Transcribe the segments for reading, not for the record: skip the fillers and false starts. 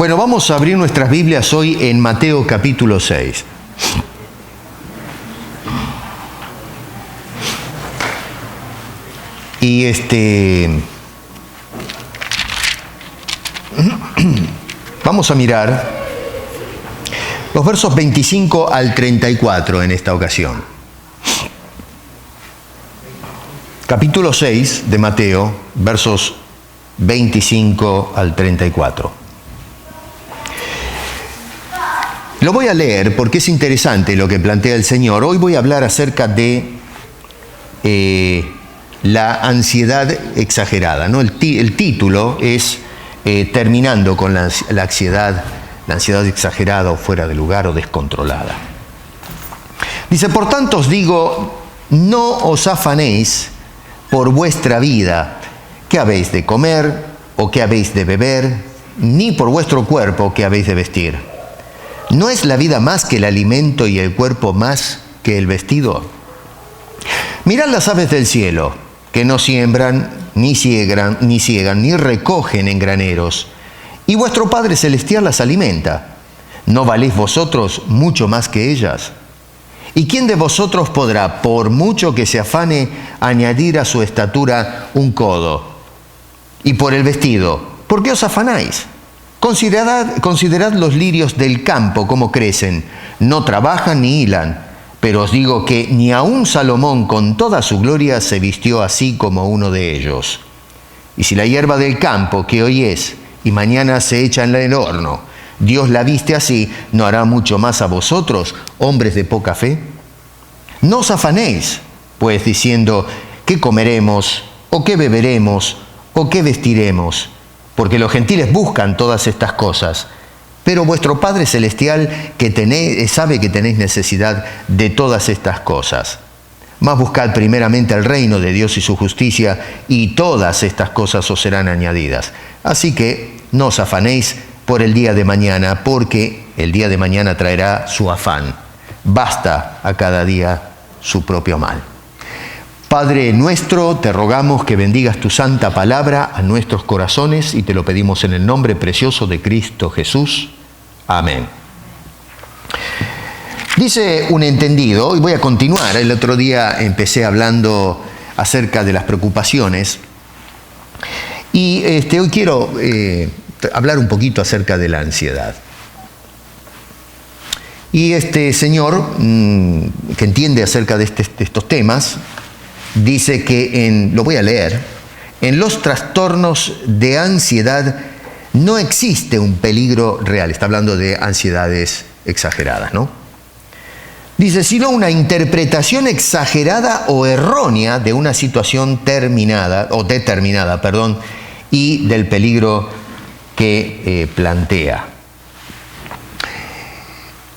Bueno, vamos a abrir nuestras Biblias hoy en Mateo capítulo 6. Y vamos a mirar los versos 25 al 34 en esta ocasión. Capítulo 6 de Mateo, versos 25 al 34. Lo voy a leer porque es interesante lo que plantea el Señor. Hoy voy a hablar acerca de la ansiedad exagerada, ¿no? El título es terminando con la ansiedad exagerada o fuera de lugar o descontrolada. Dice, por tanto os digo, no os afanéis por vuestra vida, qué habéis de comer o qué habéis de beber, ni por vuestro cuerpo, qué habéis de vestir. ¿No es la vida más que el alimento y el cuerpo más que el vestido? Mirad las aves del cielo, que no siembran, ni ciegan, ni recogen en graneros, y vuestro Padre Celestial las alimenta. ¿No valéis vosotros mucho más que ellas? ¿Y quién de vosotros podrá, por mucho que se afane, añadir a su estatura un codo? Y por el vestido, ¿por qué os afanáis? Considerad los lirios del campo, cómo crecen, no trabajan ni hilan, pero os digo que ni aun Salomón con toda su gloria se vistió así como uno de ellos. Y si la hierba del campo, que hoy es y mañana se echa en el horno, Dios la viste así, ¿no hará mucho más a vosotros, hombres de poca fe? No os afanéis, pues, diciendo, ¿qué comeremos, o qué beberemos, o qué vestiremos? Porque los gentiles buscan todas estas cosas, pero vuestro Padre Celestial sabe que tenéis necesidad de todas estas cosas. Mas buscad primeramente el reino de Dios y su justicia, y todas estas cosas os serán añadidas. Así que no os afanéis por el día de mañana, porque el día de mañana traerá su afán. Basta a cada día su propio mal. Padre nuestro, te rogamos que bendigas tu santa palabra a nuestros corazones y te lo pedimos en el nombre precioso de Cristo Jesús. Amén. Dice un entendido, y voy a continuar, el otro día empecé hablando acerca de las preocupaciones, y hoy quiero hablar un poquito acerca de la ansiedad. Y este señor, que entiende acerca de estos temas, dice que, lo voy a leer, en los trastornos de ansiedad no existe un peligro real. Está hablando de ansiedades exageradas, ¿no? Dice, sino una interpretación exagerada o errónea de una situación determinada, y del peligro que plantea.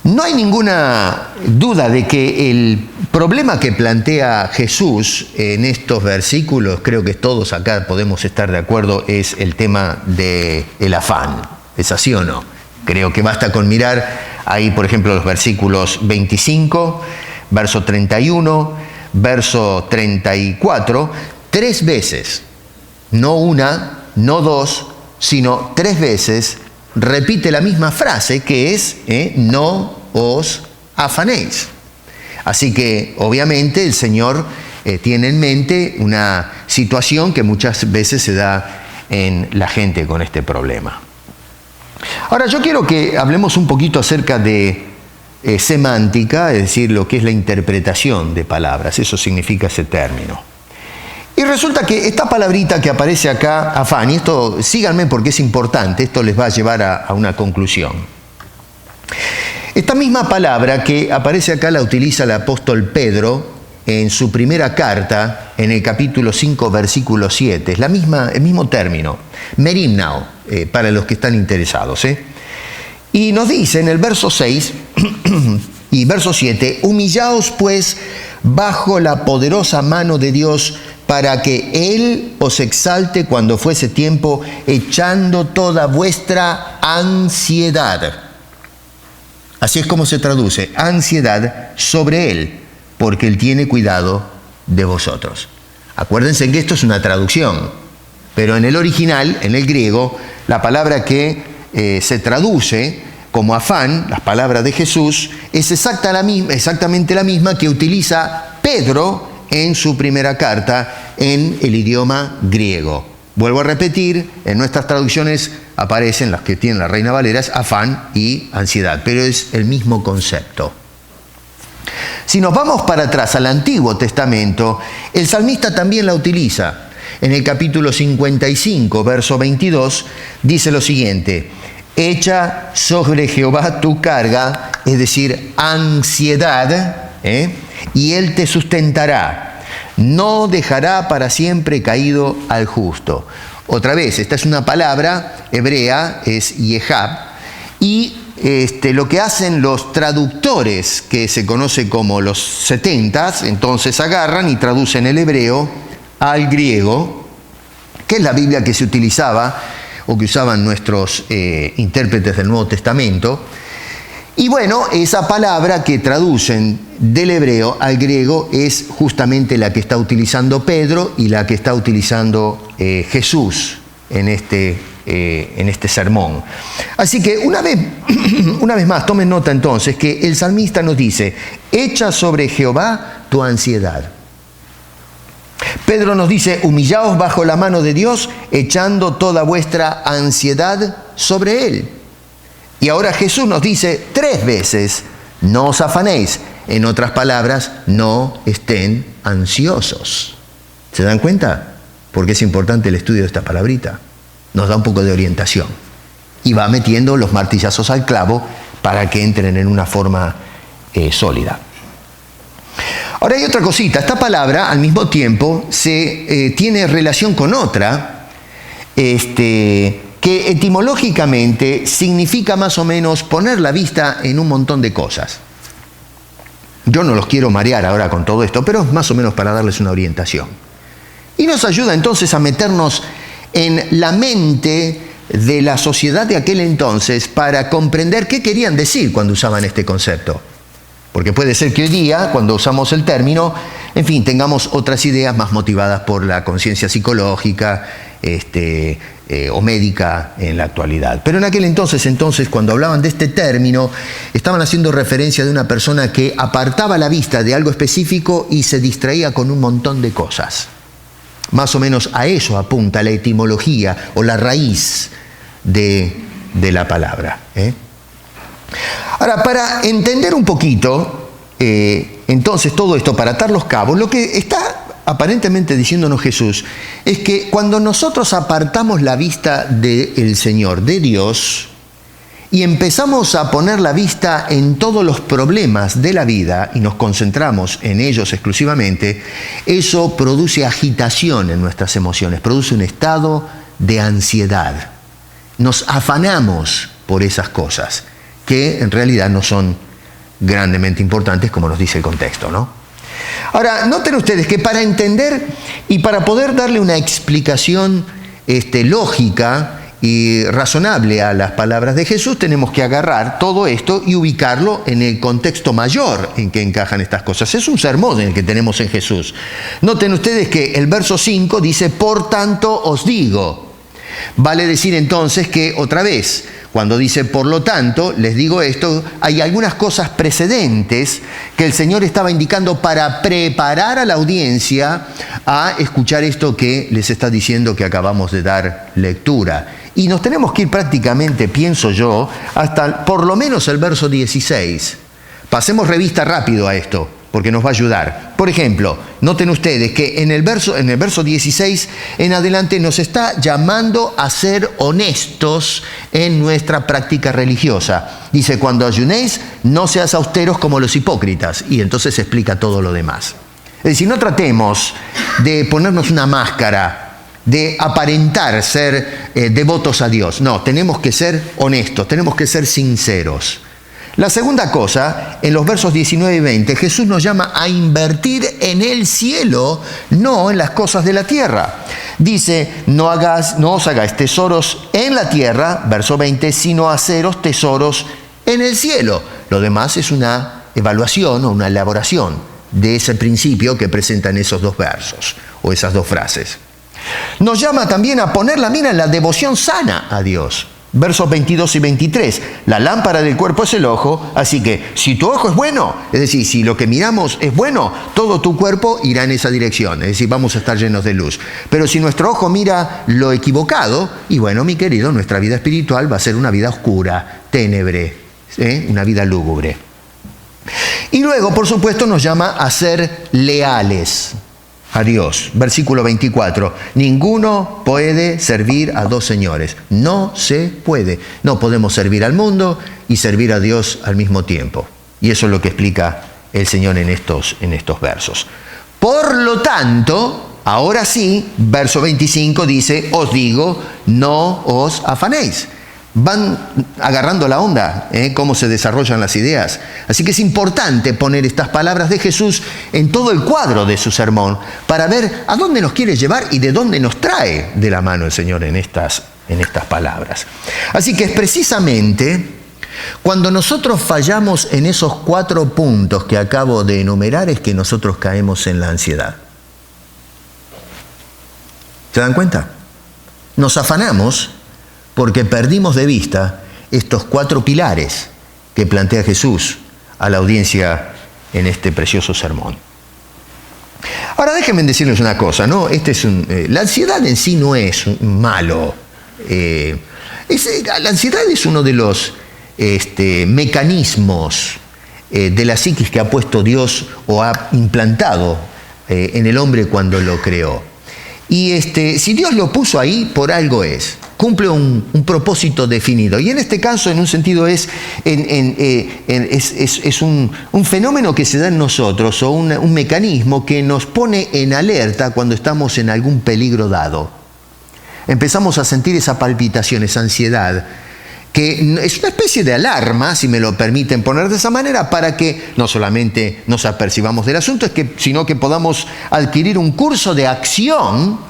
No hay ninguna duda de que el problema que plantea Jesús en estos versículos, creo que todos acá podemos estar de acuerdo, es el tema del afán. ¿Es así o no? Creo que basta con mirar ahí, por ejemplo, los versículos 25, verso 31, verso 34, 3 veces, no una, no dos, sino 3 veces, repite la misma frase que es, no os afanéis. Así que obviamente el Señor tiene en mente una situación que muchas veces se da en la gente con este problema. Ahora yo quiero que hablemos un poquito acerca de semántica, es decir, lo que es la interpretación de palabras. Eso significa ese término. Y resulta que esta palabrita que aparece acá, afán, y esto síganme porque es importante, esto les va a llevar a una conclusión. Esta misma palabra que aparece acá la utiliza el apóstol Pedro en su primera carta, en el capítulo 5, versículo 7. Es el mismo término, merimnao, para los que están interesados. Y nos dice en el verso 6 y verso 7, humillaos pues bajo la poderosa mano de Dios, para que Él os exalte cuando fuese tiempo, echando toda vuestra ansiedad. Así es como se traduce, ansiedad sobre Él, porque Él tiene cuidado de vosotros. Acuérdense que esto es una traducción, pero en el original, en el griego, la palabra que se traduce como afán, las palabras de Jesús, es exactamente la misma que utiliza Pedro en su primera carta en el idioma griego. Vuelvo a repetir, en nuestras traducciones aparecen, las que tienen la Reina Valera, es afán y ansiedad, pero es el mismo concepto. Si nos vamos para atrás al Antiguo Testamento, el salmista también la utiliza. En el capítulo 55, verso 22, dice lo siguiente: echa sobre Jehová tu carga, es decir, ansiedad, y Él te sustentará. No dejará para siempre caído al justo. Otra vez, esta es una palabra hebrea, es yehab, y lo que hacen los traductores, que se conoce como los 70s, entonces agarran y traducen el hebreo al griego, que es la Biblia que se utilizaba o que usaban nuestros intérpretes del Nuevo Testamento. Y bueno, esa palabra que traducen del hebreo al griego es justamente la que está utilizando Pedro y la que está utilizando Jesús en este sermón. Así que una vez más, tomen nota entonces que el salmista nos dice: echa sobre Jehová tu ansiedad. Pedro nos dice: humillaos bajo la mano de Dios, echando toda vuestra ansiedad sobre Él. Y ahora Jesús nos dice 3 veces: no os afanéis. En otras palabras, no estén ansiosos. ¿Se dan cuenta? Porque es importante el estudio de esta palabrita. Nos da un poco de orientación. Y va metiendo los martillazos al clavo para que entren en una forma sólida. Ahora hay otra cosita. Esta palabra, al mismo tiempo, tiene relación con otra, que etimológicamente significa más o menos poner la vista en un montón de cosas. Yo no los quiero marear ahora con todo esto, pero es más o menos para darles una orientación. Y nos ayuda entonces a meternos en la mente de la sociedad de aquel entonces para comprender qué querían decir cuando usaban este concepto. Porque puede ser que hoy día, cuando usamos el término, en fin, tengamos otras ideas más motivadas por la conciencia psicológica o médica en la actualidad. Pero en aquel entonces, cuando hablaban de este término, estaban haciendo referencia de una persona que apartaba la vista de algo específico y se distraía con un montón de cosas. Más o menos a eso apunta la etimología o la raíz de la palabra. Ahora, para entender un poquito, entonces todo esto, para atar los cabos, lo que está aparentemente diciéndonos Jesús es que cuando nosotros apartamos la vista del Señor, de Dios, y empezamos a poner la vista en todos los problemas de la vida y nos concentramos en ellos exclusivamente, eso produce agitación en nuestras emociones, produce un estado de ansiedad. Nos afanamos por esas cosas que en realidad no son grandemente importantes, como nos dice el contexto, ¿no? Ahora, noten ustedes que para entender y para poder darle una explicación lógica y razonable a las palabras de Jesús, tenemos que agarrar todo esto y ubicarlo en el contexto mayor en que encajan estas cosas. Es un sermón el que tenemos en Jesús. Noten ustedes que el verso 5 dice: por tanto os digo. Vale decir entonces que, otra vez, cuando dice por lo tanto, les digo esto, hay algunas cosas precedentes que el Señor estaba indicando para preparar a la audiencia a escuchar esto que les está diciendo que acabamos de dar lectura. Y nos tenemos que ir prácticamente, pienso yo, hasta por lo menos el verso 16. Pasemos revista rápido a esto, porque nos va a ayudar. Por ejemplo, noten ustedes que en el verso 16 en adelante nos está llamando a ser honestos en nuestra práctica religiosa. Dice: cuando ayunéis, no seas austeros como los hipócritas. Y entonces explica todo lo demás. Es decir, no tratemos de ponernos una máscara, de aparentar ser devotos a Dios. No, tenemos que ser honestos, tenemos que ser sinceros. La segunda cosa, en los versos 19 y 20, Jesús nos llama a invertir en el cielo, no en las cosas de la tierra. Dice: no os hagáis tesoros en la tierra, verso 20, sino haceros tesoros en el cielo. Lo demás es una evaluación o una elaboración de ese principio que presentan esos 2 versos o esas 2 frases. Nos llama también a poner la mira en la devoción sana a Dios. Versos 22 y 23. La lámpara del cuerpo es el ojo, así que si tu ojo es bueno, es decir, si lo que miramos es bueno, todo tu cuerpo irá en esa dirección, es decir, vamos a estar llenos de luz. Pero si nuestro ojo mira lo equivocado, y bueno, mi querido, nuestra vida espiritual va a ser una vida oscura, ténebre, una vida lúgubre. Y luego, por supuesto, nos llama a ser leales a Dios. Versículo 24. Ninguno puede servir a dos señores. No se puede. No podemos servir al mundo y servir a Dios al mismo tiempo. Y eso es lo que explica el Señor en estos versos. Por lo tanto, ahora sí, verso 25 dice, os digo, no os afanéis. Van agarrando la onda, cómo se desarrollan las ideas. Así que es importante poner estas palabras de Jesús en todo el cuadro de su sermón para ver a dónde nos quiere llevar y de dónde nos trae de la mano el Señor en estas palabras. Así que es precisamente cuando nosotros fallamos en esos 4 puntos que acabo de enumerar es que nosotros caemos en la ansiedad. ¿Se dan cuenta? Nos afanamos porque perdimos de vista estos 4 pilares que plantea Jesús a la audiencia en este precioso sermón. Ahora déjenme decirles una cosa, ¿no? La ansiedad en sí no es malo. La ansiedad es uno de los mecanismos de la psiquis que ha puesto Dios o ha implantado en el hombre cuando lo creó. Y si Dios lo puso ahí, por algo es. Cumple un propósito definido. Y en este caso, en un sentido, es un fenómeno que se da en nosotros, o un mecanismo que nos pone en alerta cuando estamos en algún peligro dado. Empezamos a sentir esa palpitación, esa ansiedad, que es una especie de alarma, si me lo permiten poner de esa manera, para que no solamente nos apercibamos del asunto, sino que podamos adquirir un curso de acción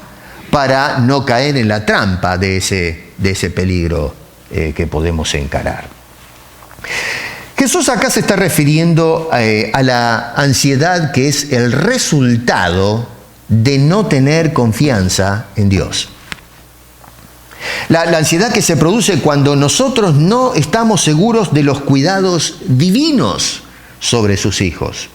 para no caer en la trampa de ese peligro que podemos encarar. Jesús acá se está refiriendo a la ansiedad que es el resultado de no tener confianza en Dios. La ansiedad que se produce cuando nosotros no estamos seguros de los cuidados divinos sobre sus hijos.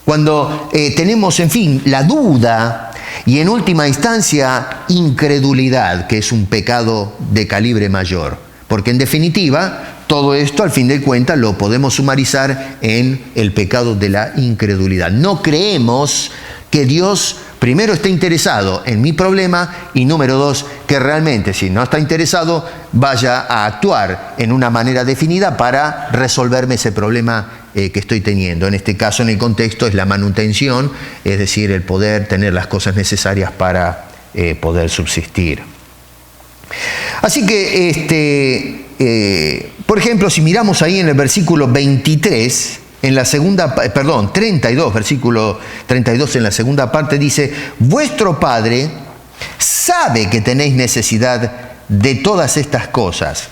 Cuando tenemos, en fin, la duda y en última instancia incredulidad, que es un pecado de calibre mayor. Porque en definitiva, todo esto al fin de cuentas lo podemos sumarizar en el pecado de la incredulidad. No creemos que Dios primero esté interesado en mi problema y número 2, que realmente si no está interesado vaya a actuar en una manera definida para resolverme ese problema que estoy teniendo. En este caso, en el contexto, es la manutención, es decir, el poder tener las cosas necesarias para poder subsistir. Así que, por ejemplo, si miramos ahí en el versículo 23, en la segunda, 32, versículo 32 en la segunda parte dice, vuestro Padre sabe que tenéis necesidad de todas estas cosas.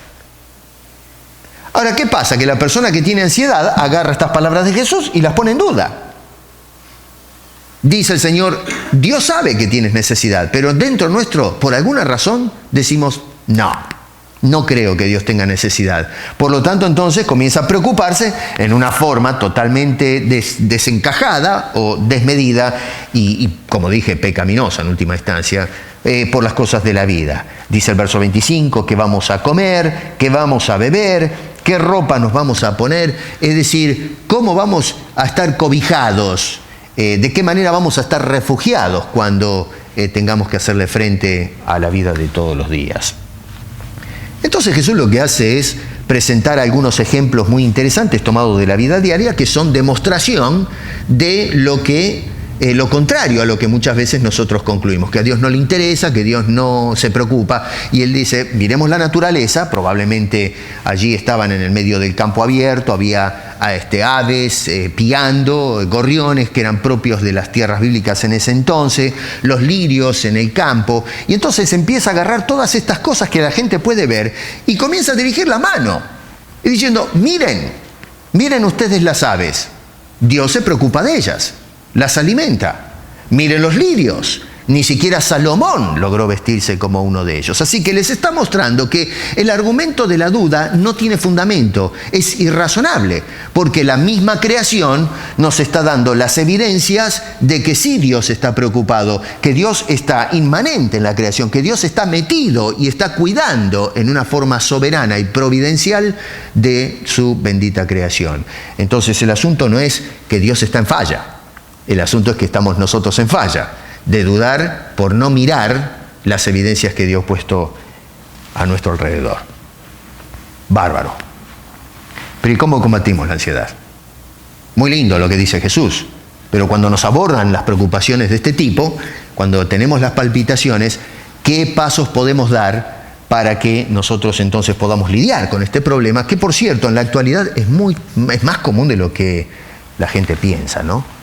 Ahora, ¿qué pasa? Que la persona que tiene ansiedad agarra estas palabras de Jesús y las pone en duda. Dice el Señor, Dios sabe que tienes necesidad, pero dentro nuestro, por alguna razón, decimos, no creo que Dios tenga necesidad. Por lo tanto, entonces comienza a preocuparse en una forma totalmente desencajada o desmedida y, como dije, pecaminosa en última instancia, por las cosas de la vida. Dice el verso 25, que vamos a comer, que vamos a beber, qué ropa nos vamos a poner, es decir, cómo vamos a estar cobijados, de qué manera vamos a estar refugiados cuando tengamos que hacerle frente a la vida de todos los días. Entonces Jesús lo que hace es presentar algunos ejemplos muy interesantes tomados de la vida diaria que son demostración de lo contrario a lo que muchas veces nosotros concluimos, que a Dios no le interesa, que Dios no se preocupa. Y Él dice, miremos la naturaleza, probablemente allí estaban en el medio del campo abierto, había aves piando, gorriones que eran propios de las tierras bíblicas en ese entonces, los lirios en el campo, y entonces empieza a agarrar todas estas cosas que la gente puede ver y comienza a dirigir la mano, y diciendo, miren ustedes las aves, Dios se preocupa de ellas, las alimenta. Miren los lirios, Ni siquiera Salomón logró vestirse como uno de ellos. Así que les está mostrando que el argumento de la duda no tiene fundamento, es irrazonable, porque la misma creación nos está dando las evidencias de que sí Dios está preocupado, que Dios está inmanente en la creación, que Dios está metido y está cuidando en una forma soberana y providencial de su bendita creación. Entonces el asunto no es que Dios está en falla, el asunto es que estamos nosotros en falla, de dudar por no mirar las evidencias que Dios ha puesto a nuestro alrededor. Bárbaro. Pero ¿y cómo combatimos la ansiedad? Muy lindo lo que dice Jesús, pero cuando nos abordan las preocupaciones de este tipo, cuando tenemos las palpitaciones, ¿qué pasos podemos dar para que nosotros entonces podamos lidiar con este problema? Que por cierto, en la actualidad es más común de lo que la gente piensa, ¿no?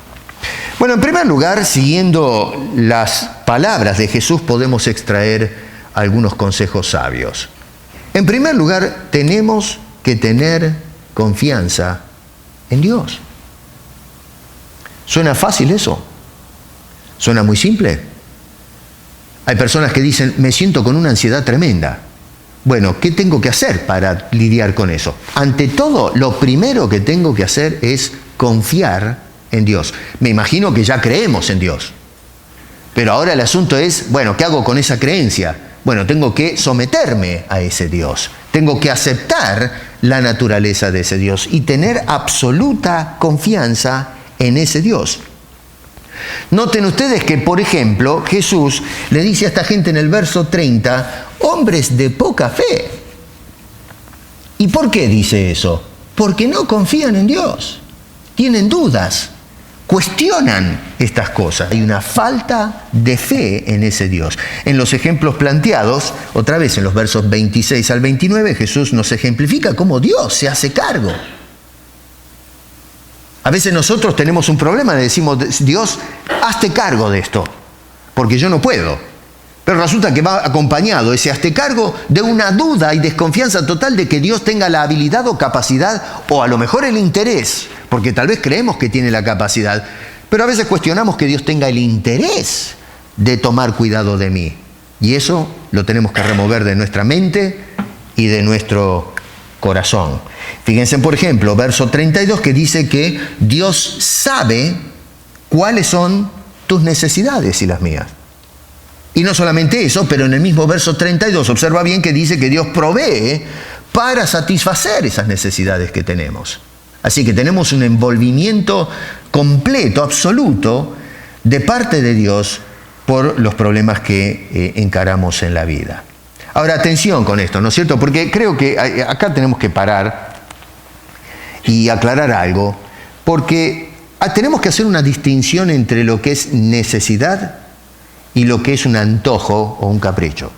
Bueno, en primer lugar, siguiendo las palabras de Jesús, podemos extraer algunos consejos sabios. En primer lugar, tenemos que tener confianza en Dios. ¿Suena fácil eso? ¿Suena muy simple? Hay personas que dicen, me siento con una ansiedad tremenda. Bueno, ¿qué tengo que hacer para lidiar con eso? Ante todo, lo primero que tengo que hacer es confiar en Dios. Me imagino que ya creemos en Dios. Pero ahora el asunto es, bueno, ¿qué hago con esa creencia? Bueno, tengo que someterme a ese Dios. Tengo que aceptar la naturaleza de ese Dios y tener absoluta confianza en ese Dios. Noten ustedes que, por ejemplo, Jesús le dice a esta gente en el verso 30, hombres de poca fe. ¿Y por qué dice eso? Porque no confían en Dios. Tienen dudas. Cuestionan estas cosas. Hay una falta de fe en ese Dios. En los ejemplos planteados, otra vez en los versos 26 al 29, Jesús nos ejemplifica cómo Dios se hace cargo. A veces nosotros tenemos un problema, le decimos, Dios, hazte cargo de esto, porque yo no puedo. Pero resulta que va acompañado ese hazte cargo de una duda y desconfianza total de que Dios tenga la habilidad o capacidad, o a lo mejor el interés, porque tal vez creemos que tiene la capacidad, pero a veces cuestionamos que Dios tenga el interés de tomar cuidado de mí. Y eso lo tenemos que remover de nuestra mente y de nuestro corazón. Fíjense, por ejemplo, verso 32 que dice que Dios sabe cuáles son tus necesidades y las mías. Y no solamente eso, pero en el mismo verso 32, observa bien que dice que Dios provee para satisfacer esas necesidades que tenemos. Así que tenemos un envolvimiento completo, absoluto, de parte de Dios por los problemas que encaramos en la vida. Ahora, atención con esto, ¿no es cierto? Porque creo que acá tenemos que parar y aclarar algo, porque tenemos que hacer una distinción entre lo que es necesidad y lo que es un antojo o un capricho.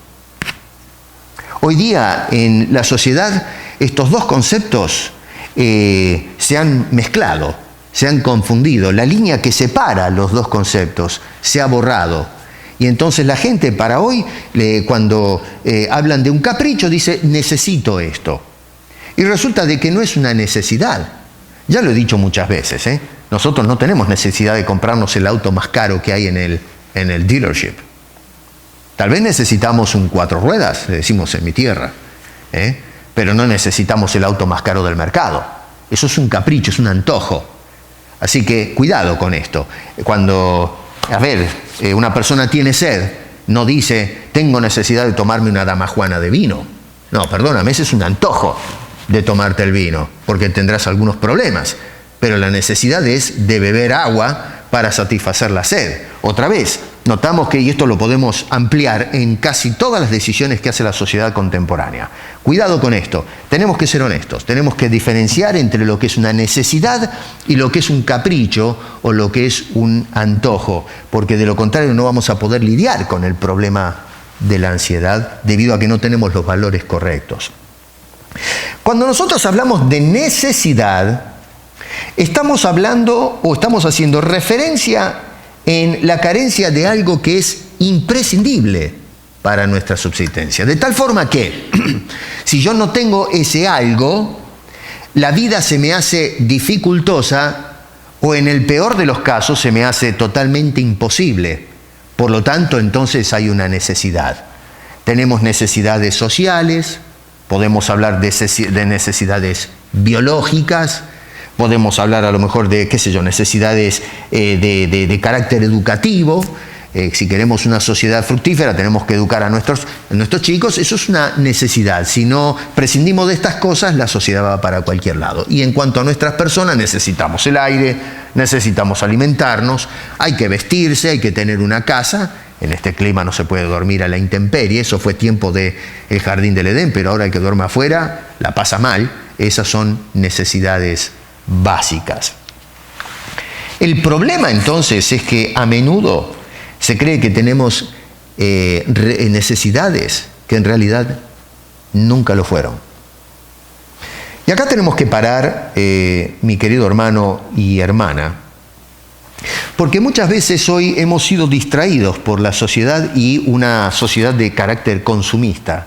Hoy día en la sociedad estos dos conceptos se han mezclado, se han confundido. La línea que separa los dos conceptos se ha borrado. Y entonces la gente para hoy, cuando hablan de un capricho, dice, necesito esto. Y resulta de que no es una necesidad. Ya lo he dicho muchas veces, ¿eh? Nosotros no tenemos necesidad de comprarnos el auto más caro que hay en el dealership. Tal vez necesitamos un 4 ruedas, le decimos en mi tierra, pero no necesitamos el auto más caro del mercado. Eso es un capricho, es un antojo. Así que cuidado con esto. Cuando, una persona tiene sed, no dice, tengo necesidad de tomarme una damajuana de vino. No, perdóname, ese es un antojo de tomarte el vino, porque tendrás algunos problemas. Pero la necesidad es de beber agua para satisfacer la sed. Otra vez, notamos que, y esto lo podemos ampliar en casi todas las decisiones que hace la sociedad contemporánea. Cuidado con esto, tenemos que ser honestos, tenemos que diferenciar entre lo que es una necesidad y lo que es un capricho o lo que es un antojo, porque de lo contrario no vamos a poder lidiar con el problema de la ansiedad debido a que no tenemos los valores correctos. Cuando nosotros hablamos de necesidad, estamos hablando o estamos haciendo referencia en la carencia de algo que es imprescindible para nuestra subsistencia. De tal forma que, si yo no tengo ese algo, la vida se me hace dificultosa o en el peor de los casos se me hace totalmente imposible. Por lo tanto, entonces hay una necesidad. Tenemos necesidades sociales, podemos hablar de necesidades biológicas, podemos hablar a lo mejor de, qué sé yo, necesidades de carácter educativo. Si queremos una sociedad fructífera, tenemos que educar a nuestros chicos. Eso es una necesidad. Si no prescindimos de estas cosas, la sociedad va para cualquier lado. Y en cuanto a nuestras personas, necesitamos el aire, necesitamos alimentarnos, hay que vestirse, hay que tener una casa. En este clima no se puede dormir a la intemperie. Eso fue tiempo del jardín del Edén, pero ahora el que duerme afuera la pasa mal. Esas son necesidades básicas. El problema entonces es que a menudo se cree que tenemos necesidades que en realidad nunca lo fueron. Y acá tenemos que parar, mi querido hermano y hermana, porque muchas veces hoy hemos sido distraídos por la sociedad y una sociedad de carácter consumista,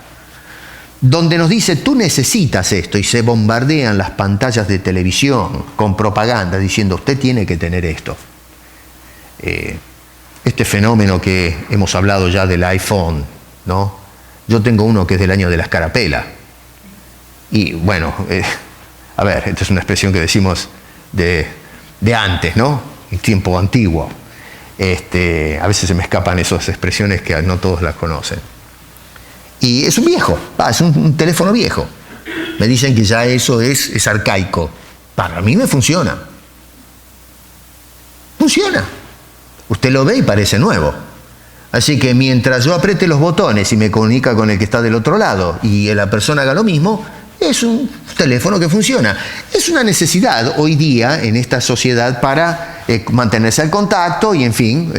donde nos dice, tú necesitas esto, y se bombardean las pantallas de televisión con propaganda diciendo, usted tiene que tener esto. Este fenómeno que hemos hablado ya del iPhone, ¿no? Yo tengo uno que es del año de la escarapela. Y bueno, a ver, esta es una expresión que decimos de antes, ¿no? El tiempo antiguo. A veces se me escapan esas expresiones que no todos las conocen. Y es un viejo, es un teléfono viejo. Me dicen que ya eso es arcaico. Para mí me funciona. Funciona. Usted lo ve y parece nuevo. Así que mientras yo apriete los botones y me comunica con el que está del otro lado y la persona haga lo mismo, es un teléfono que funciona. Es una necesidad hoy día en esta sociedad para mantenerse al contacto y, en fin,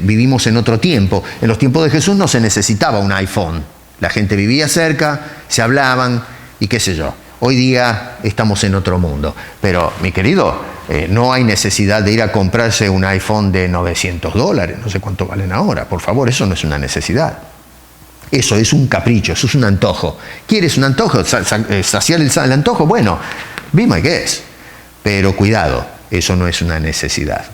vivimos en otro tiempo. En los tiempos de Jesús no se necesitaba un iPhone. La gente vivía cerca, se hablaban y qué sé yo. Hoy día estamos en otro mundo. Pero, mi querido, no hay necesidad de ir a comprarse un iPhone de $900. No sé cuánto valen ahora. Por favor, eso no es una necesidad. Eso es un capricho, eso es un antojo. ¿Quieres un antojo? ¿Saciar el antojo? Bueno, be my guest. Pero cuidado, eso no es una necesidad.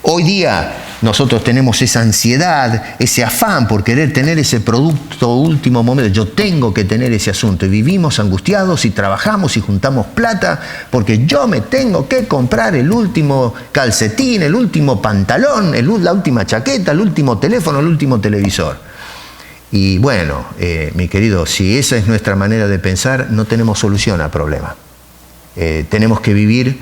Hoy día nosotros tenemos esa ansiedad, ese afán por querer tener ese producto último momento. Yo tengo que tener ese asunto. Y vivimos angustiados y trabajamos y juntamos plata porque yo me tengo que comprar el último calcetín, el último pantalón, la última chaqueta, el último teléfono, el último televisor. Y bueno, mi querido, si esa es nuestra manera de pensar, no tenemos solución al problema. Tenemos que vivir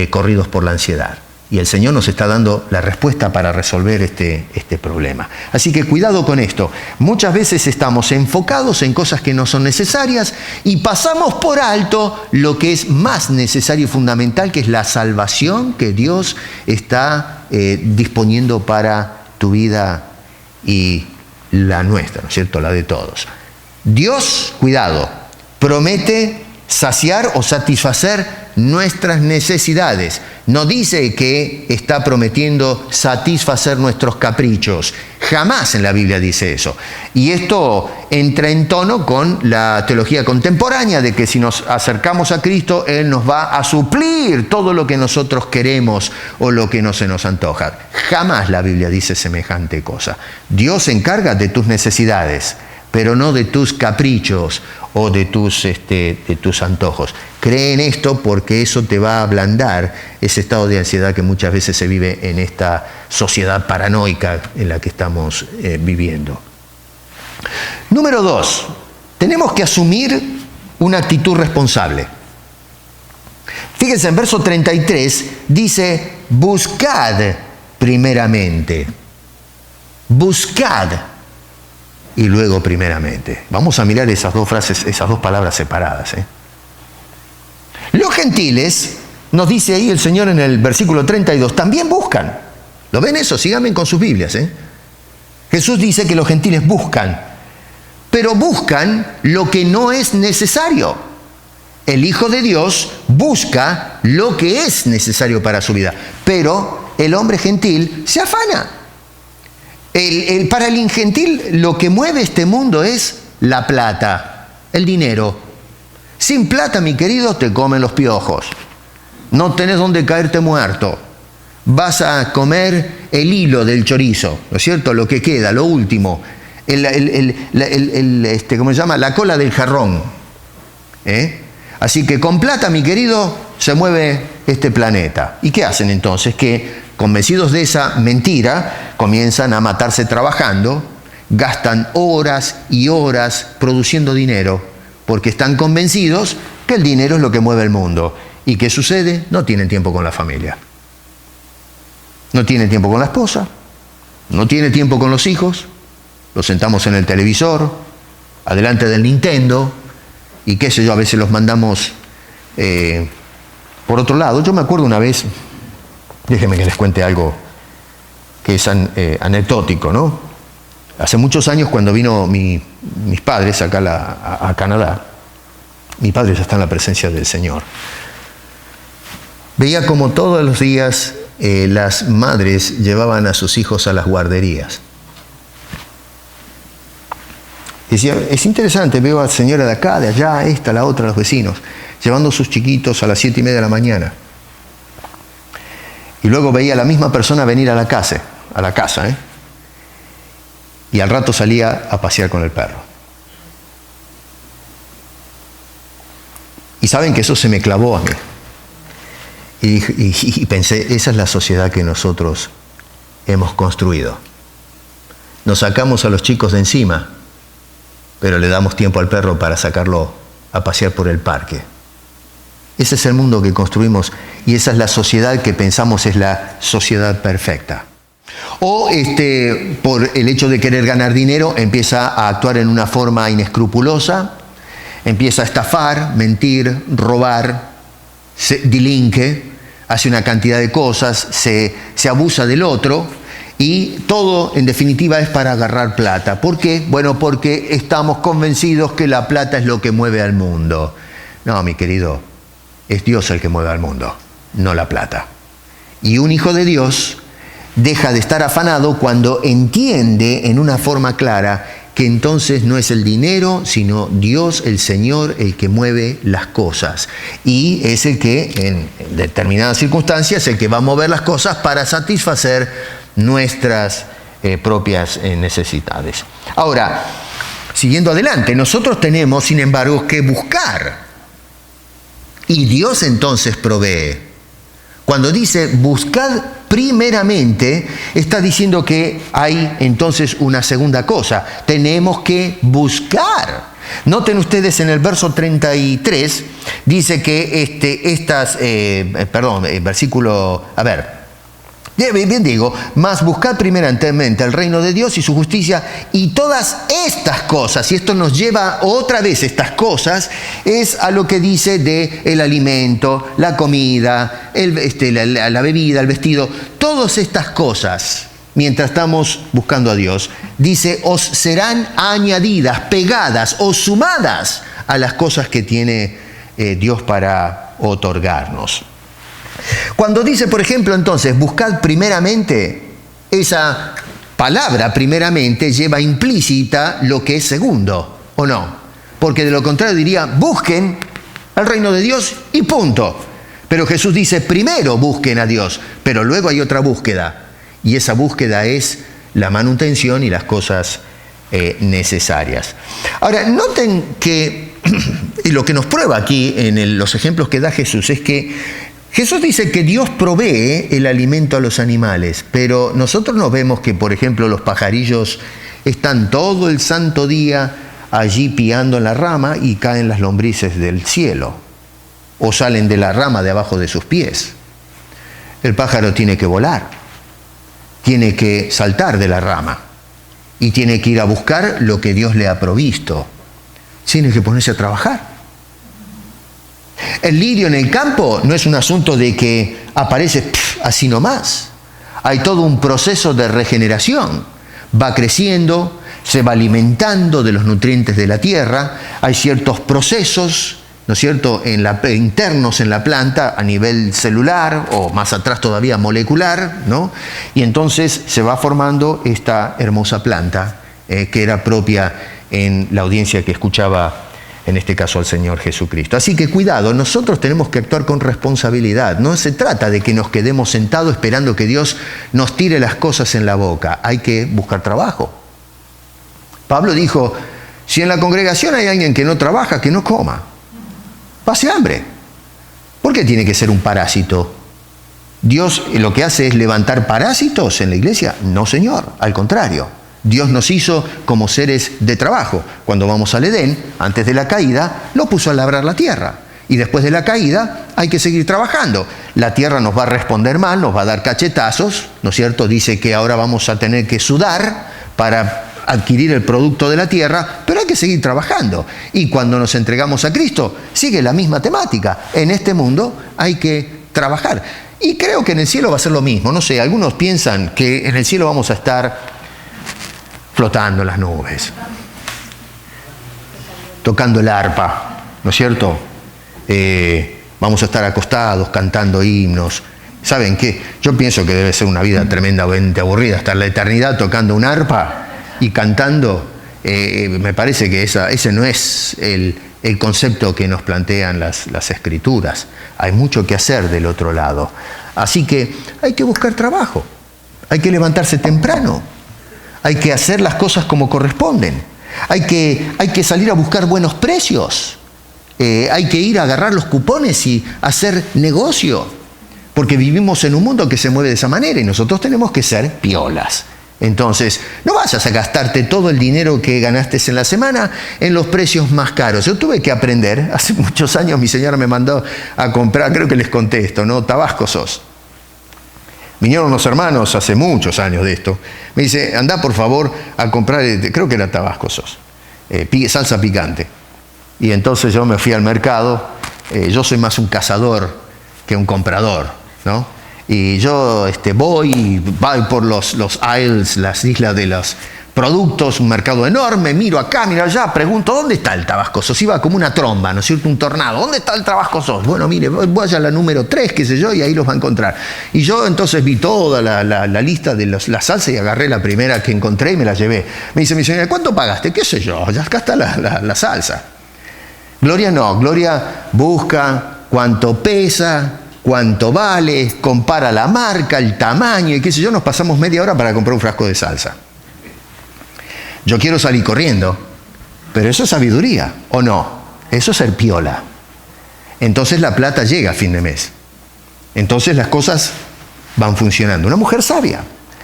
corridos por la ansiedad. Y el Señor nos está dando la respuesta para resolver este problema. Así que cuidado con esto. Muchas veces estamos enfocados en cosas que no son necesarias y pasamos por alto lo que es más necesario y fundamental, que es la salvación que Dios está disponiendo para tu vida y la nuestra, ¿no es cierto? La de todos. Dios, cuidado, promete saciar o satisfacer nuestras necesidades. No dice que está prometiendo satisfacer nuestros caprichos. Jamás en la Biblia dice eso. Y esto entra en tono con la teología contemporánea de que si nos acercamos a Cristo, Él nos va a suplir todo lo que nosotros queremos o lo que no se nos antoja. Jamás la Biblia dice semejante cosa. Dios se encarga de tus necesidades, pero no de tus caprichos o de tus antojos. Cree en esto porque eso te va a ablandar ese estado de ansiedad que muchas veces se vive en esta sociedad paranoica en la que estamos viviendo. Número 2, tenemos que asumir una actitud responsable. Fíjense, en verso 33 dice, buscad primeramente. Buscad. Y luego primeramente. Vamos a mirar esas dos frases, esas dos palabras separadas. Los gentiles, nos dice ahí el Señor en el versículo 32, también buscan. ¿Lo ven eso? Síganme con sus Biblias. Jesús dice que los gentiles buscan, pero buscan lo que no es necesario. El Hijo de Dios busca lo que es necesario para su vida, pero el hombre gentil se afana. Para el gentil lo que mueve este mundo es la plata, el dinero. Sin plata, mi querido, te comen los piojos. No tenés dónde caerte muerto. vas a comer el hilo del chorizo, ¿no es cierto? Lo que queda, lo último, ¿cómo se llama? La cola del jarrón. Así que con plata, mi querido, se mueve este planeta. ¿Y qué hacen entonces? Que, convencidos de esa mentira, comienzan a matarse trabajando, gastan horas y horas produciendo dinero, porque están convencidos que el dinero es lo que mueve el mundo. ¿Y qué sucede? No tienen tiempo con la familia. No tienen tiempo con la esposa, no tiene tiempo con los hijos, los sentamos en el televisor, adelante del Nintendo, y qué sé yo, a veces los mandamos por otro lado. Yo me acuerdo una vez, déjenme que les cuente algo que es anecdótico, ¿no? Hace muchos años, cuando vino mis padres acá a Canadá, mi padre ya está en la presencia del Señor, veía como todos los días las madres llevaban a sus hijos a las guarderías. Decía, es interesante, veo a la señora de acá, de allá, esta, la otra, los vecinos, llevando a sus chiquitos a las 7:30 de la mañana. Y luego veía a la misma persona venir a la casa, y al rato salía a pasear con el perro. Y saben que eso se me clavó a mí. Y pensé, esa es la sociedad que nosotros hemos construido. Nos sacamos a los chicos de encima, pero le damos tiempo al perro para sacarlo a pasear por el parque. Ese es el mundo que construimos y esa es la sociedad que pensamos es la sociedad perfecta. O por el hecho de querer ganar dinero, empieza a actuar en una forma inescrupulosa, empieza a estafar, mentir, robar, se delinque, hace una cantidad de cosas, se abusa del otro y todo en definitiva es para agarrar plata. ¿Por qué? Bueno, porque estamos convencidos que la plata es lo que mueve al mundo. No, mi querido, es Dios el que mueve al mundo, no la plata. Y un hijo de Dios deja de estar afanado cuando entiende en una forma clara que entonces no es el dinero, sino Dios, el Señor, el que mueve las cosas. Y es el que, en determinadas circunstancias, el que va a mover las cosas para satisfacer nuestras propias necesidades. Ahora, siguiendo adelante, nosotros tenemos, sin embargo, que buscar. Y Dios entonces provee. Cuando dice buscad primeramente, está diciendo que hay entonces una segunda cosa. Tenemos que buscar. Noten ustedes en el verso 33, dice que bien digo, mas buscad primeramente el reino de Dios y su justicia y todas estas cosas, y esto nos lleva otra vez, estas cosas, es a lo que dice de el alimento, la comida, la bebida, el vestido, todas estas cosas, mientras estamos buscando a Dios, dice, os serán añadidas, pegadas o sumadas a las cosas que tiene Dios para otorgarnos. Cuando dice, por ejemplo, entonces, buscad primeramente, esa palabra primeramente lleva implícita lo que es segundo, ¿o no? Porque de lo contrario diría, busquen el reino de Dios y punto. Pero Jesús dice, primero busquen a Dios, pero luego hay otra búsqueda. Y esa búsqueda es la manutención y las cosas necesarias. Ahora, noten que, y lo que nos prueba aquí en los ejemplos que da Jesús, es que Jesús dice que Dios provee el alimento a los animales, pero nosotros nos vemos que, por ejemplo, los pajarillos están todo el santo día allí piando en la rama y caen las lombrices del cielo, o salen de la rama de abajo de sus pies. El pájaro tiene que volar, tiene que saltar de la rama y tiene que ir a buscar lo que Dios le ha provisto. Tiene que ponerse a trabajar. El lirio en el campo no es un asunto de que aparece así nomás. Hay todo un proceso de regeneración. Va creciendo, se va alimentando de los nutrientes de la tierra. Hay ciertos procesos, ¿no es cierto?, internos en la planta a nivel celular o más atrás todavía molecular, ¿no? Y entonces se va formando esta hermosa planta que era propia en la audiencia que escuchaba en este caso al Señor Jesucristo. Así que cuidado, nosotros tenemos que actuar con responsabilidad. No se trata de que nos quedemos sentados esperando que Dios nos tire las cosas en la boca. Hay que buscar trabajo. Pablo dijo, si en la congregación hay alguien que no trabaja, que no coma. Pase hambre. ¿Por qué tiene que ser un parásito? ¿Dios lo que hace es levantar parásitos en la iglesia? No, Señor, al contrario. Dios nos hizo como seres de trabajo. Cuando vamos al Edén, antes de la caída, lo puso a labrar la tierra. Y después de la caída hay que seguir trabajando. La tierra nos va a responder mal, nos va a dar cachetazos, ¿no es cierto? Dice que ahora vamos a tener que sudar para adquirir el producto de la tierra, pero hay que seguir trabajando. Y cuando nos entregamos a Cristo, sigue la misma temática. En este mundo hay que trabajar. Y creo que en el cielo va a ser lo mismo. No sé, algunos piensan que en el cielo vamos a estar flotando en las nubes, tocando el arpa, ¿no es cierto? Vamos a estar acostados, cantando himnos. ¿Saben qué? Yo pienso que debe ser una vida tremendamente aburrida, estar la eternidad tocando un arpa y cantando. Me parece que ese no es el concepto que nos plantean las Escrituras. Hay mucho que hacer del otro lado. Así que hay que buscar trabajo, hay que levantarse temprano, hay que hacer las cosas como corresponden, hay que salir a buscar buenos precios, hay que ir a agarrar los cupones y hacer negocio, porque vivimos en un mundo que se mueve de esa manera y nosotros tenemos que ser piolas. Entonces, no vayas a gastarte todo el dinero que ganaste en la semana en los precios más caros. Yo tuve que aprender, hace muchos años mi señora me mandó a comprar, creo que les conté esto, ¿no? Tabasco sos. Vinieron unos hermanos hace muchos años de esto. Me dice, anda por favor a comprar, creo que era Tabasco sos, salsa picante. Y entonces yo me fui al mercado, yo soy más un cazador que un comprador, ¿no? Y yo voy por los aisles, las islas de los productos, un mercado enorme, miro acá, miro allá, pregunto, ¿dónde está el Tabasco sos? Iba como una tromba, ¿no es cierto? Un tornado. ¿Dónde está el Tabasco sos? Bueno, mire, vaya a la número 3, qué sé yo, y ahí los va a encontrar. Y yo entonces vi toda la lista de la salsa y agarré la primera que encontré y me la llevé. Me dice mi señora, ¿cuánto pagaste? ¿Qué sé yo? Ya acá está la salsa. Gloria no, Gloria busca cuánto pesa, cuánto vale, compara la marca, el tamaño y qué sé yo, nos pasamos media hora para comprar un frasco de salsa. Yo quiero salir corriendo, pero eso es sabiduría, ¿o no? Eso es ser piola. Entonces la plata llega a fin de mes. Entonces las cosas van funcionando. Una mujer sabia.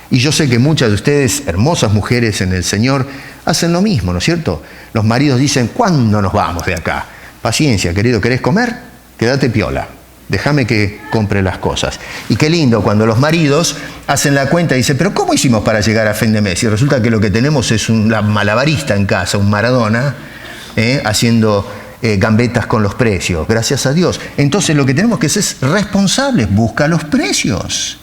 Y yo sé que muchas de ustedes, hermosas mujeres en el Señor, hacen lo mismo, ¿no es cierto? Los maridos dicen, ¿cuándo nos vamos de acá? Paciencia, querido, ¿querés comer? Quédate piola. Déjame que compre las cosas. Y qué lindo cuando los maridos hacen la cuenta y dicen, pero ¿cómo hicimos para llegar a fin de mes? Y resulta que lo que tenemos es un malabarista en casa, un Maradona, haciendo gambetas con los precios, gracias a Dios. Entonces lo que tenemos que ser es responsables, busca los precios.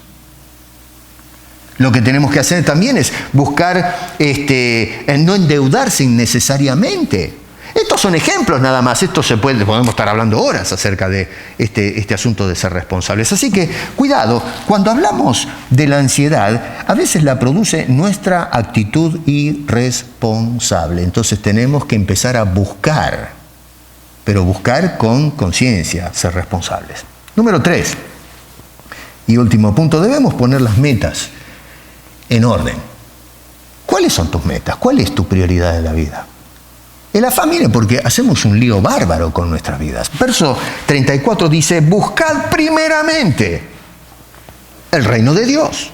Lo que tenemos que hacer también es buscar no endeudarse innecesariamente. Estos son ejemplos nada más, podemos estar hablando horas acerca de este asunto de ser responsables. Así que, cuidado, cuando hablamos de la ansiedad, a veces la produce nuestra actitud irresponsable. Entonces tenemos que empezar a buscar, pero buscar con conciencia, ser responsables. Número 3, y último punto, debemos poner las metas en orden. ¿Cuáles son tus metas? ¿Cuál es tu prioridad en la vida? El afán viene porque hacemos un lío bárbaro con nuestras vidas. Verso 34 dice, buscad primeramente el reino de Dios.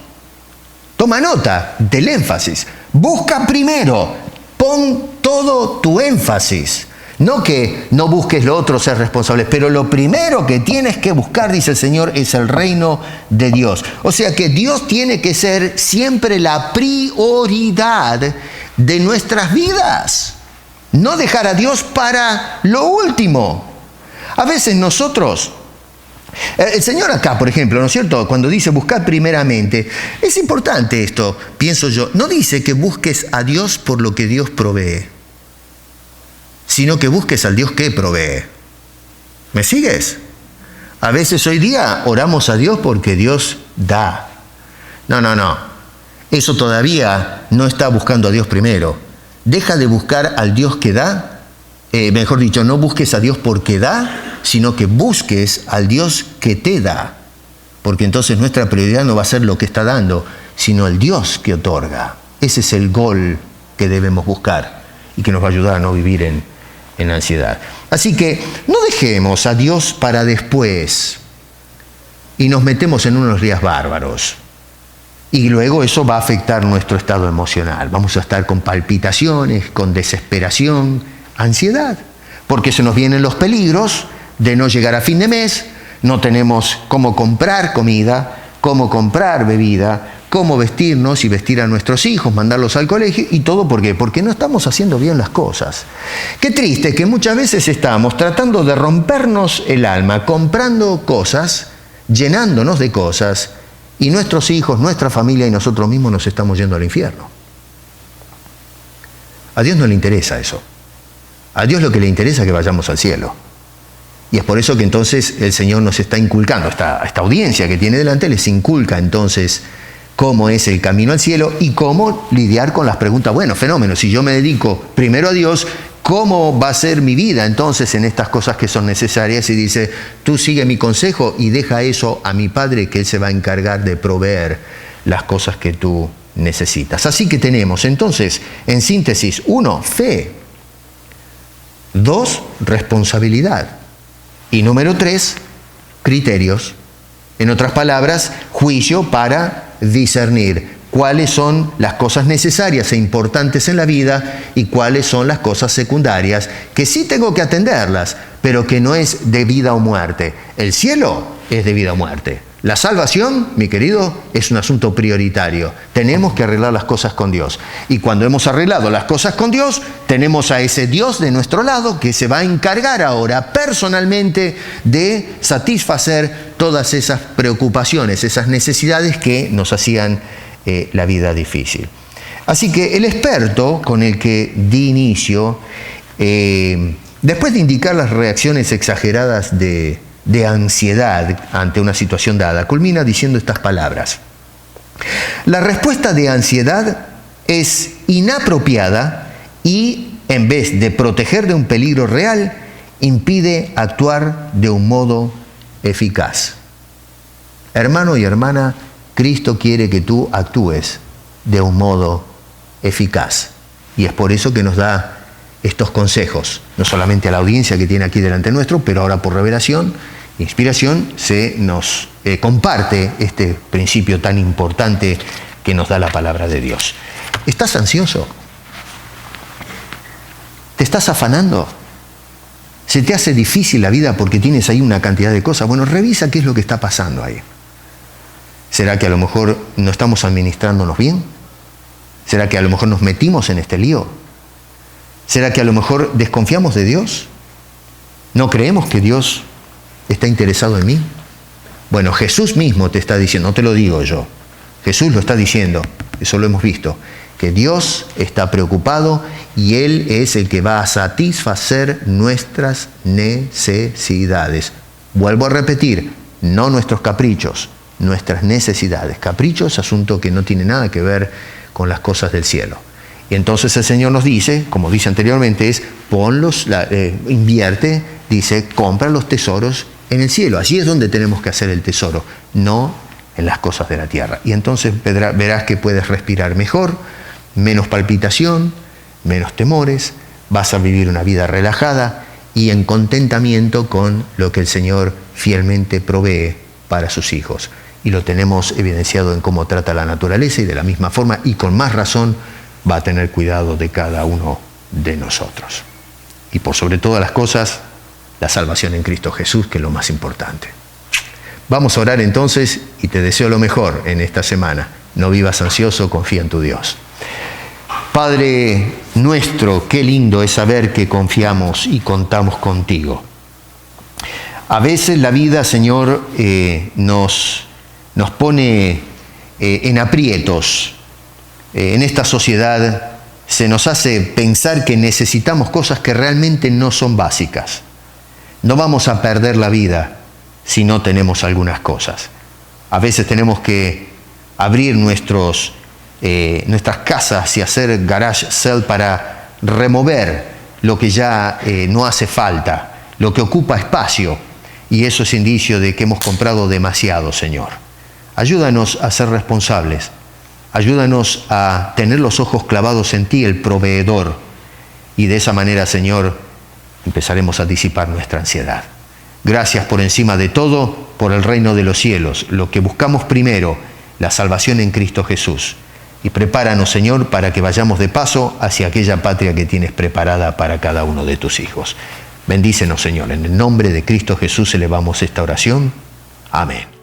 Toma nota del énfasis. Busca primero, pon todo tu énfasis. No que no busques lo otro, ser responsable, pero lo primero que tienes que buscar, dice el Señor, es el reino de Dios. O sea que Dios tiene que ser siempre la prioridad de nuestras vidas. No dejar a Dios para lo último. A veces nosotros, el Señor acá, por ejemplo, ¿no es cierto? Cuando dice buscar primeramente, es importante esto, pienso yo. No dice que busques a Dios por lo que Dios provee, sino que busques al Dios que provee. ¿Me sigues? A veces hoy día oramos a Dios porque Dios da. No. Eso todavía no está buscando a Dios primero. Deja de buscar al Dios que da Mejor dicho, no busques a Dios porque da, sino que busques al Dios que te da. Porque entonces nuestra prioridad no va a ser lo que está dando, sino el Dios que otorga. Ese es el gol que debemos buscar y que nos va a ayudar a no vivir en ansiedad. Así que no dejemos a Dios para después y nos metemos en unos días bárbaros. Y luego eso va a afectar nuestro estado emocional. Vamos a estar con palpitaciones, con desesperación, ansiedad, porque se nos vienen los peligros de no llegar a fin de mes, no tenemos cómo comprar comida, cómo comprar bebida, cómo vestirnos y vestir a nuestros hijos, mandarlos al colegio, y todo ¿por qué? Porque no estamos haciendo bien las cosas. Qué triste que muchas veces estamos tratando de rompernos el alma, comprando cosas, llenándonos de cosas, y nuestros hijos, nuestra familia y nosotros mismos nos estamos yendo al infierno. A Dios no le interesa eso. A Dios lo que le interesa es que vayamos al cielo. Y es por eso que entonces el Señor nos está inculcando, esta audiencia que tiene delante les inculca entonces cómo es el camino al cielo y cómo lidiar con las preguntas. Bueno, fenómeno, si yo me dedico primero a Dios, ¿cómo va a ser mi vida entonces en estas cosas que son necesarias? Y dice, tú sigue mi consejo y deja eso a mi Padre, que Él se va a encargar de proveer las cosas que tú necesitas. Así que tenemos entonces, en síntesis, 1, fe. 2, responsabilidad. Y número 3, criterios. En otras palabras, juicio para discernir cuáles son las cosas necesarias e importantes en la vida y cuáles son las cosas secundarias que sí tengo que atenderlas, pero que no es de vida o muerte. El cielo es de vida o muerte. La salvación, mi querido, es un asunto prioritario. Tenemos que arreglar las cosas con Dios. Y cuando hemos arreglado las cosas con Dios, tenemos a ese Dios de nuestro lado que se va a encargar ahora personalmente de satisfacer todas esas preocupaciones, esas necesidades que nos hacían la vida difícil. Así que el experto con el que di inicio, después de indicar las reacciones exageradas de ansiedad ante una situación dada, culmina diciendo estas palabras. La respuesta de ansiedad es inapropiada y, en vez de proteger de un peligro real, impide actuar de un modo eficaz. Hermano y hermana, Cristo quiere que tú actúes de un modo eficaz. Y es por eso que nos da estos consejos, no solamente a la audiencia que tiene aquí delante nuestro, pero ahora por revelación, inspiración, se nos comparte este principio tan importante que nos da la palabra de Dios. ¿Estás ansioso? ¿Te estás afanando? ¿Se te hace difícil la vida porque tienes ahí una cantidad de cosas? Bueno, revisa qué es lo que está pasando ahí. ¿Será que a lo mejor no estamos administrándonos bien? ¿Será que a lo mejor nos metimos en este lío? ¿Será que a lo mejor desconfiamos de Dios? ¿No creemos que Dios está interesado en mí? Bueno, Jesús mismo te está diciendo, no te lo digo yo, Jesús lo está diciendo, eso lo hemos visto, que Dios está preocupado y Él es el que va a satisfacer nuestras necesidades. Vuelvo a repetir, no nuestros caprichos, nuestras necesidades. Caprichos, asunto que no tiene nada que ver con las cosas del cielo. Y entonces el Señor nos dice, como dice anteriormente, es invierte, dice, compra los tesoros en el cielo. Allí es donde tenemos que hacer el tesoro, no en las cosas de la tierra. Y entonces verás que puedes respirar mejor, menos palpitación, menos temores, vas a vivir una vida relajada y en contentamiento con lo que el Señor fielmente provee para sus hijos. Y lo tenemos evidenciado en cómo trata la naturaleza y de la misma forma y con más razón va a tener cuidado de cada uno de nosotros. Y por sobre todas las cosas, la salvación en Cristo Jesús, que es lo más importante. Vamos a orar entonces y te deseo lo mejor en esta semana. No vivas ansioso, confía en tu Dios. Padre nuestro, qué lindo es saber que confiamos y contamos contigo. A veces la vida, Señor, nos pone en aprietos. En esta sociedad se nos hace pensar que necesitamos cosas que realmente no son básicas. No vamos a perder la vida si no tenemos algunas cosas. A veces tenemos que abrir nuestras casas y hacer garage sale para remover lo que ya no hace falta, lo que ocupa espacio, y eso es indicio de que hemos comprado demasiado, Señor. Ayúdanos a ser responsables, ayúdanos a tener los ojos clavados en ti, el proveedor, y de esa manera, Señor, empezaremos a disipar nuestra ansiedad. Gracias por encima de todo, por el reino de los cielos, lo que buscamos primero, la salvación en Cristo Jesús. Y prepáranos, Señor, para que vayamos de paso hacia aquella patria que tienes preparada para cada uno de tus hijos. Bendícenos, Señor. En el nombre de Cristo Jesús elevamos esta oración. Amén.